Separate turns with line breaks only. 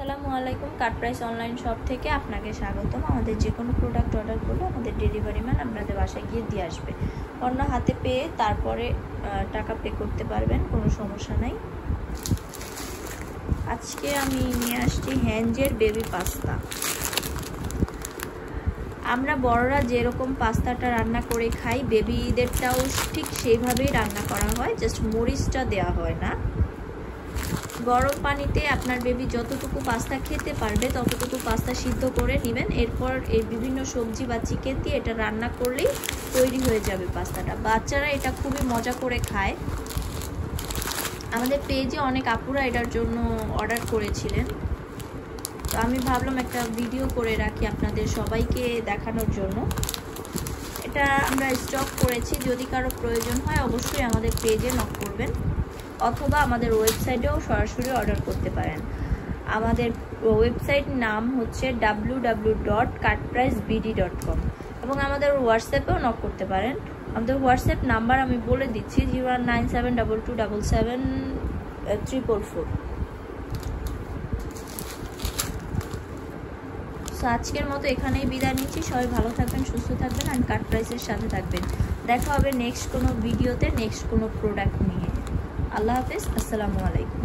আসসালামু আলাইকুম, কাট price online shop থেকে আপনাকে স্বাগতম। আমাদের যে কোনো প্রোডাক্ট অর্ডার করলে আমাদের ডেলিভারি ম্যান আপনাদের বাসায় গিয়ে দিয়ে আসবে। অন্য হাতে পেয়ে তারপরে টাকা পে করতে পারবেন, কোনো সমস্যা নাই। আজকে আমি নিয়ে আসছি হ্যাঞ্জের বেবি পাস্তা। আমরা বড়রা যেরকম পাস্তাটা রান্না করে খাই, বেবিদেরটাও ঠিক সেইভাবেই রান্না করা হয়, জাস্ট মরিচটা দেওয়া হয় না। গরম পানিতে আপনার বেবি যতটুকু পাস্তা খেতে পারবে ততটুকু পাস্তা সিদ্ধ করে নেবেন। এরপর এই বিভিন্ন সবজি বা চিকেন দিয়ে এটা রান্না করলেই তৈরি হয়ে যাবে পাস্তাটা। বাচ্চারা এটা খুবই মজা করে খায়। আমাদের পেজে অনেক আপুরা এটার জন্য অর্ডার করেছিলেন, তো আমি ভাবলাম একটা ভিডিও করে রাখি আপনাদের সবাইকে দেখানোর জন্য। এটা আমরা স্টক করেছি, যদি কারো প্রয়োজন হয় অবশ্যই আমাদের পেজে নক করবেন, অথবা আমাদের ওয়েবসাইটেও সরাসরি অর্ডার করতে পারেন। আমাদের ওয়েবসাইট নাম হচ্ছে www.cutpricebd.com এবং আমাদের হোয়াটসঅ্যাপেও নক করতে পারেন। আমাদের হোয়াটসঅ্যাপ নাম্বার আমি বলে দিচ্ছি, 09722773444। সো আজকের মতো এখানেই বিদায় নিচ্ছি। সবাই ভালো থাকবেন, সুস্থ থাকবেন আর কাট প্রাইসের সাথে থাকবেন। দেখা হবে নেক্সট কোনো ভিডিওতে, নেক্সট কোনো প্রোডাক্ট নিয়ে। আল্লাহ হাফেজ, আসসালামু আলাইকুম।